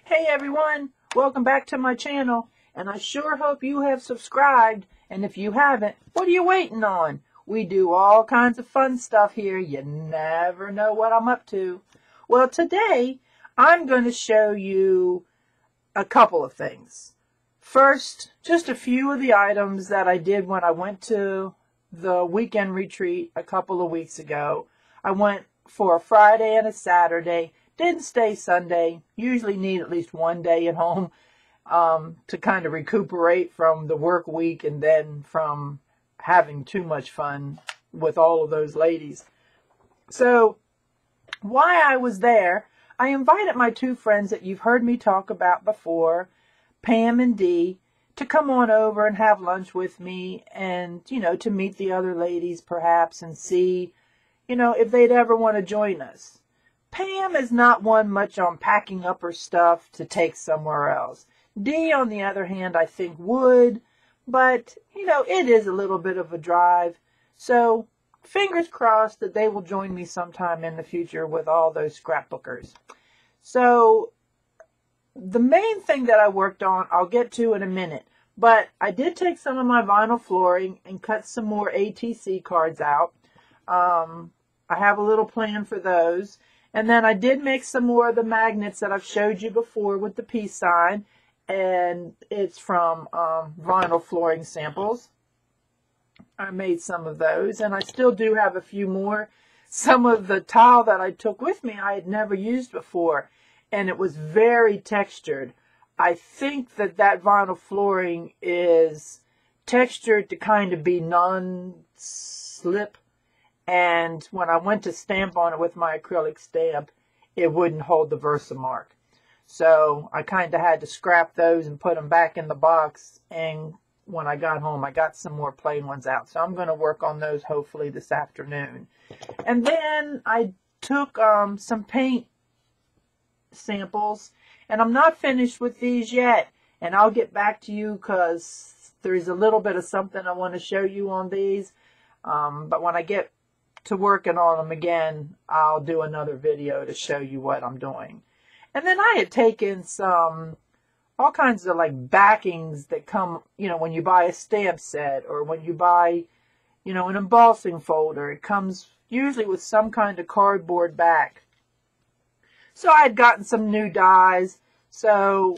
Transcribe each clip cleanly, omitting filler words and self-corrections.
Hey everyone, welcome back to my channel, and I sure hope you have subscribed, and if you haven't, what are you waiting on? We do all kinds of fun stuff here. You never know what I'm up to. Well, today I'm going to show you a couple of things. First, just a few of the items that I did when I went to the weekend retreat a couple of weeks ago. I went for a Friday and a Saturday. Didn't stay Sunday. Usually need at least one day at home to kind of recuperate from the work week and then from having too much fun with all of those ladies. So while I was there, I invited my two friends that you've heard me talk about before, Pam and Dee, to come on over and have lunch with me and, to meet the other ladies perhaps and see, if they'd ever want to join us. Pam is not one much on packing up her stuff to take somewhere else. Dee, on the other hand, I think would, but, it is a little bit of a drive. So, fingers crossed that they will join me sometime in the future with all those scrapbookers. So, the main thing that I worked on, I'll get to in a minute. But I did take some of my vinyl flooring and cut some more ATC cards out. I have a little plan for those. And then I did make some more of the magnets that I've showed you before with the peace sign. And it's from Vinyl Flooring Samples. I made some of those. And I still do have a few more. Some of the tile that I took with me I had never used before. And it was very textured. I think that vinyl flooring is textured to kind of be non-slip. And when I went to stamp on it with my acrylic stamp, it wouldn't hold the Versamark. So I kind of had to scrap those and put them back in the box. And when I got home, I got some more plain ones out. So I'm going to work on those hopefully this afternoon. And then I took some paint samples. And I'm not finished with these yet. And I'll get back to you because there's a little bit of something I want to show you on these. But when I get to working on them again, I'll do another video to show you what I'm doing. And then I had taken all kinds of like backings that come, when you buy a stamp set or when you buy, an embossing folder. It comes usually with some kind of cardboard back. So I had gotten some new dies. So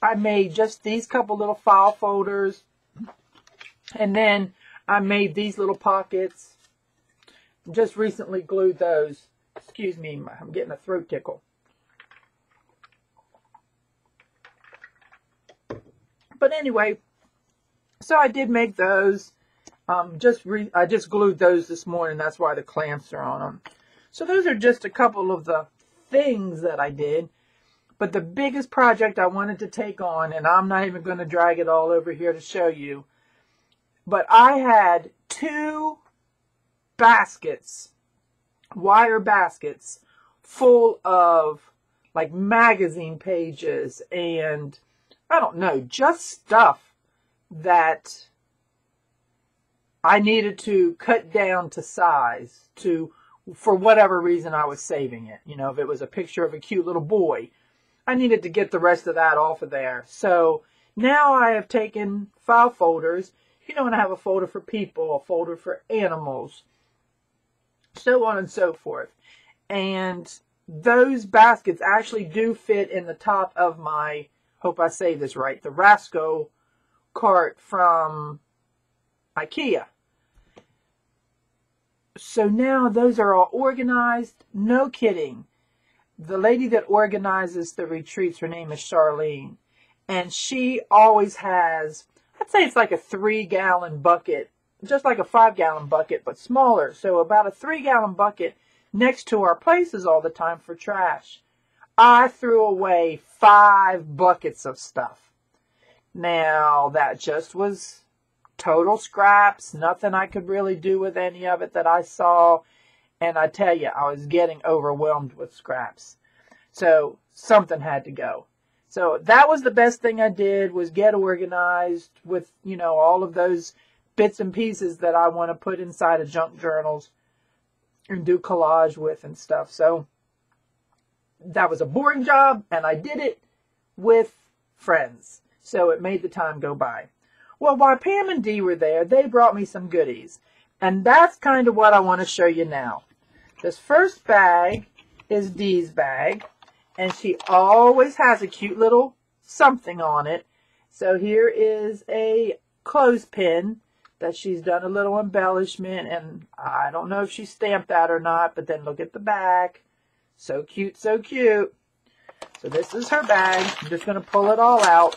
I made just these couple little file folders. And then I made these little pockets. Just recently glued those. Excuse me, I'm getting a throat tickle. But anyway, so I did make those. I just glued those this morning. That's why the clamps are on them. So those are just a couple of the things that I did. But the biggest project I wanted to take on, and I'm not even going to drag it all over here to show you, but I had 2 baskets, wire baskets, full of like magazine pages and I don't know, just stuff that I needed to cut down to size for whatever reason I was saving it. If it was a picture of a cute little boy, I needed to get the rest of that off of there. So now I have taken file folders, and I have a folder for people, a folder for animals, so on and so forth. And those baskets actually do fit in the top of my, hope I say this right, the Rasco cart from IKEA. So now those are all organized. No kidding. The lady that organizes the retreats, her name is Charlene. And she always has, I'd say it's like a 3-gallon bucket, just like a 5-gallon bucket, but smaller. So about a 3-gallon bucket next to our places all the time for trash. I threw away 5 buckets of stuff. Now, that just was total scraps. Nothing I could really do with any of it that I saw. And I tell you, I was getting overwhelmed with scraps. So, something had to go. So, that was the best thing I did, was get organized with, all of those bits and pieces that I want to put inside of junk journals and do collage with and stuff. So, that was a boring job, and I did it, with friends. So it made the time go by. Well, while Pam and Dee were there, they brought me some goodies. And that's kind of what I want to show you now. This first bag is Dee's bag. And she always has a cute little something on it. So here is a clothespin that she's done a little embellishment. And I don't know if she stamped that or not. But then look at the back. So cute, so cute. So this is her bag. I'm just going to pull it all out.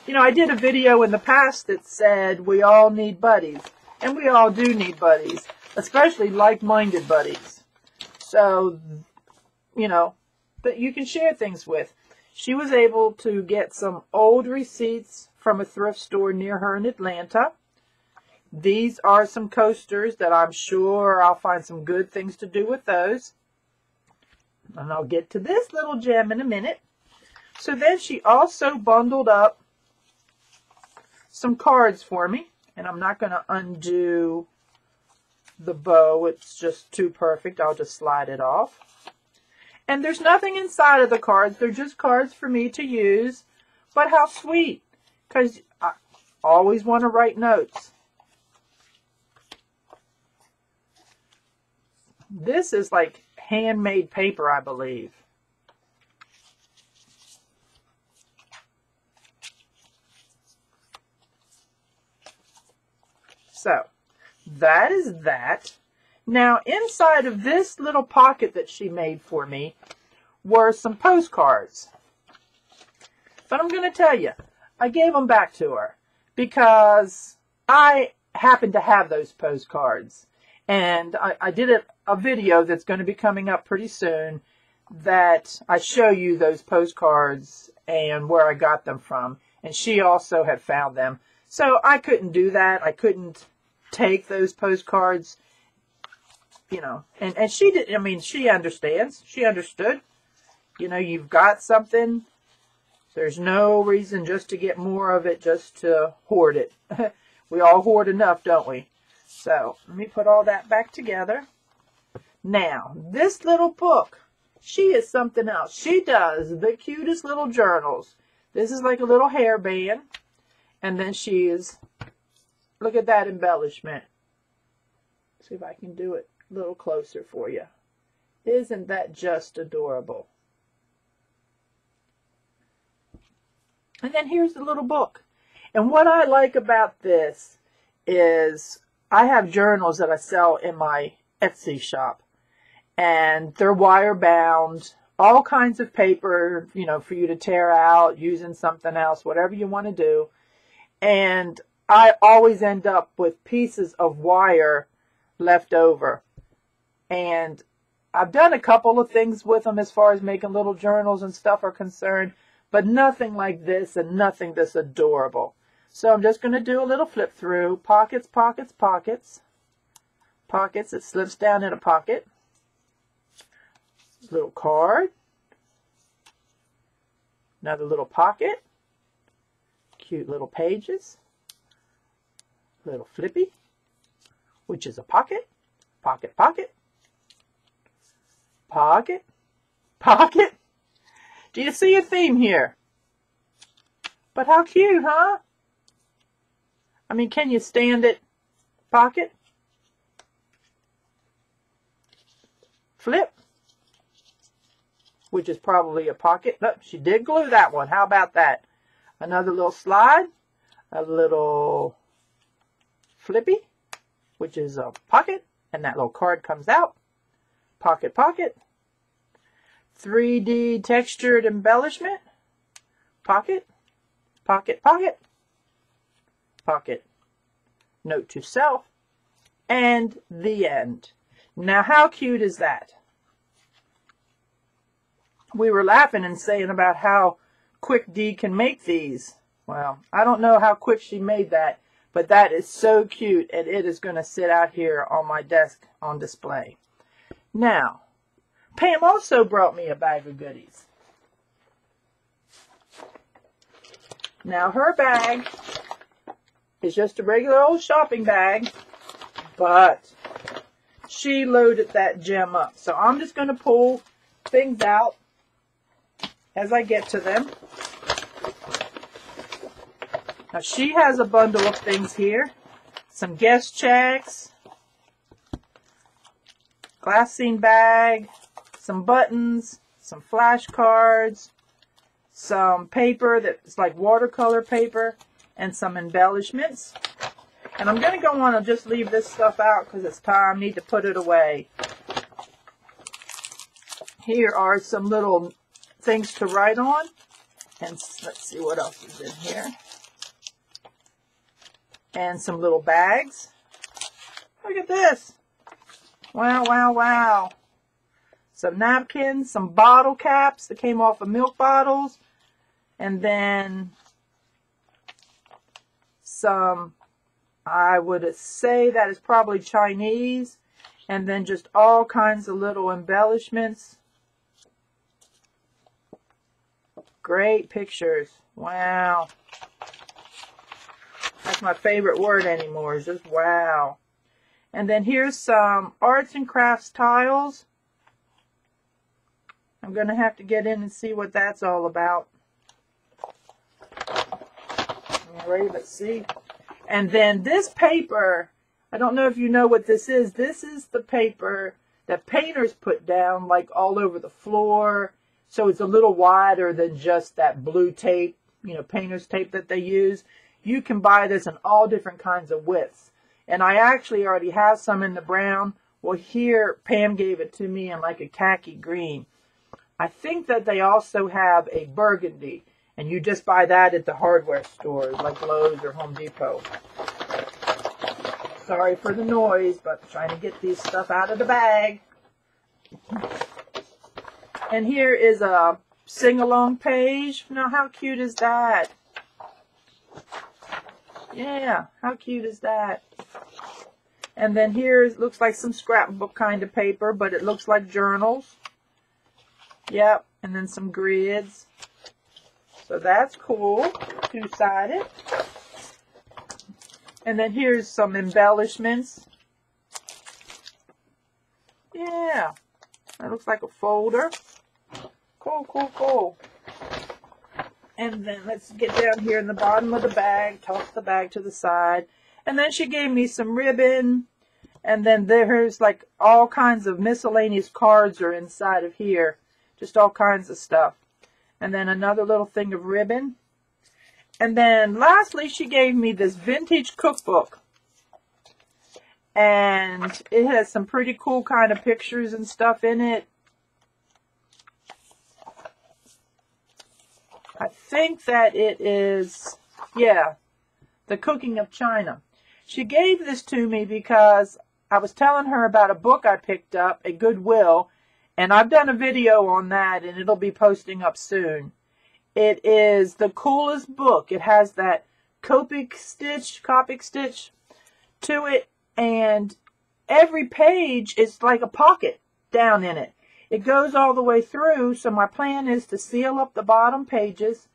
You know, I did a video in the past that said we all need buddies. And we all do need buddies. Especially like-minded buddies. So, you know, that you can share things with. She was able to get some old receipts from a thrift store near her in Atlanta. These are some coasters that I'm sure I'll find some good things to do with those. And I'll get to this little gem in a minute. So then she also bundled up some cards for me. And I'm not going to undo the bow. It's just too perfect. I'll just slide it off. And there's nothing inside of the cards. They're just cards for me to use. But how sweet. Because I always want to write notes. This is like handmade paper, I believe. So, that is that. Now, inside of this little pocket that she made for me were some postcards. But I'm going to tell you, I gave them back to her because I happen to have those postcards. And I did a video that's going to be coming up pretty soon that I show you those postcards and where I got them from. And she also had found them. So I couldn't do that. I couldn't take those postcards, you know. And she did. I mean, she understands. She understood. You know, you've got something. There's no reason just to get more of it, just to hoard it. We all hoard enough, don't we? So, let me put all that back together. Now, this little book, she is something else. She does the cutest little journals. This is like a little hairband. And then she is, look at that embellishment. See if I can do it a little closer for you. Isn't that just adorable? And then here's the little book. And what I like about this is I have journals that I sell in my Etsy shop. And they're wire bound, all kinds of paper, you know, for you to tear out, using something else, whatever you want to do. And I always end up with pieces of wire left over. And I've done a couple of things with them as far as making little journals and stuff are concerned. But nothing like this and nothing this adorable. So I'm just going to do a little flip through. Pockets, pockets, pockets. Pockets. It slips down in a pocket. Little card. Another little pocket. Cute little pages. Little flippy, which is a pocket. Pocket, pocket. Pocket. Pocket. Do you see a theme here? But how cute, huh? I mean, can you stand it? Pocket. Flip. Which is probably a pocket. Look, she did glue that one. How about that? Another little slide. A little flippy, which is a pocket. And that little card comes out. Pocket, pocket. 3D textured embellishment. Pocket. Pocket, pocket. Pocket. Note to self. And the end. Now, how cute is that? We were laughing and saying about how quick Dee can make these. Well, I don't know how quick she made that, but that is so cute, and it is going to sit out here on my desk on display. Now, Pam also brought me a bag of goodies. Now, her bag is just a regular old shopping bag, but she loaded that gem up. So I'm just going to pull things out as I get to them. Now she has a bundle of things here. Some guest checks, glassine bag, some buttons, some flashcards, some paper that's like watercolor paper, and some embellishments. And I'm going to go on and just leave this stuff out because it's time. I need to put it away. Here are some little things to write on. And let's see what else is in here. And some little bags. Look at this. Wow, wow, wow. Some napkins, some bottle caps that came off of milk bottles. And then some, I would say that is probably Chinese. And then just all kinds of little embellishments. Great pictures. Wow. That's my favorite word anymore, is just wow. And then here's some arts and crafts tiles. I'm going to have to get in and see what that's all about. Alright, let's see. And then this paper, I don't know if you know what this is. This is the paper that painters put down like all over the floor. So it's a little wider than just that blue tape, you know, painter's tape that they use. You can buy this in all different kinds of widths. And I actually already have some in the brown. Well, here, Pam gave it to me in like a khaki green. I think that they also have a burgundy. And you just buy that at the hardware stores like Lowe's or Home Depot. Sorry for the noise, but I'm trying to get these stuff out of the bag. And here is a sing-along page. Now, how cute is that? Yeah, how cute is that? And then here it looks like some scrapbook kind of paper, but it looks like journals. Yep, and then some grids. So that's cool, two-sided. And then here's some embellishments. Yeah, that looks like a folder. Cool, cool, cool. And then let's get down here in the bottom of the bag, toss the bag to the side. And then she gave me some ribbon. And then there's like all kinds of miscellaneous cards are inside of here. Just all kinds of stuff. And then another little thing of ribbon. And then lastly, she gave me this vintage cookbook. And it has some pretty cool kind of pictures and stuff in it. I think that it is, yeah, The Cooking of China. She gave this to me because I was telling her about a book I picked up at Goodwill, and I've done a video on that, and it'll be posting up soon. It is the coolest book. It has that Copic stitch to it, and every page is like a pocket down in it. It goes all the way through, so my plan is to seal up the bottom pages,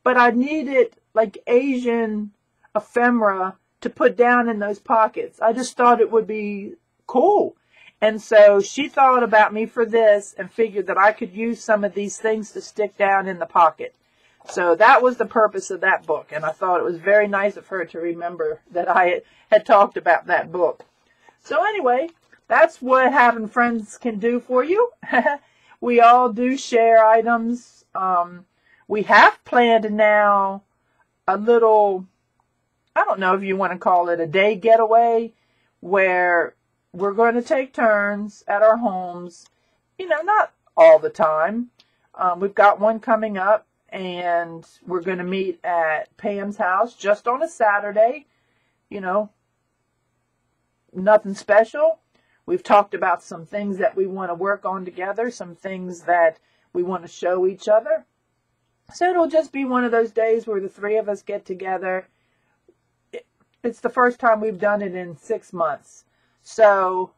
but I needed like Asian ephemera to put down in those pockets. I just thought it would be cool. And so she thought about me for this and figured that I could use some of these things to stick down in the pocket. So that was the purpose of that book, and I thought it was very nice of her to remember that I had talked about that book. So anyway, that's what having friends can do for you. We all do share items. We have planned now a little, I don't know if you want to call it a day getaway, where we're going to take turns at our homes. You know, not all the time. We've got one coming up, and we're going to meet at Pam's house just on a Saturday. You know, nothing special. We've talked about some things that we want to work on together, some things that we want to show each other. So it'll just be one of those days where the three of us get together. It's the first time we've done it in 6 months. So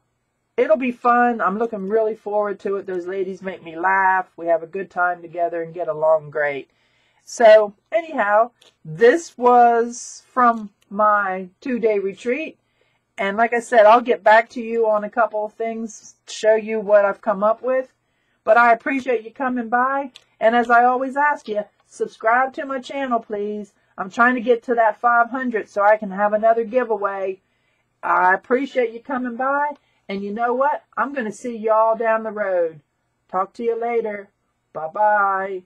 it'll be fun. I'm looking really forward to it. Those ladies make me laugh. We have a good time together and get along great. So anyhow, this was from my 2-day retreat. And like I said, I'll get back to you on a couple of things, show you what I've come up with. But I appreciate you coming by. And as I always ask you, subscribe to my channel, please. I'm trying to get to that 500 so I can have another giveaway. I appreciate you coming by. And you know what? I'm going to see y'all down the road. Talk to you later. Bye-bye.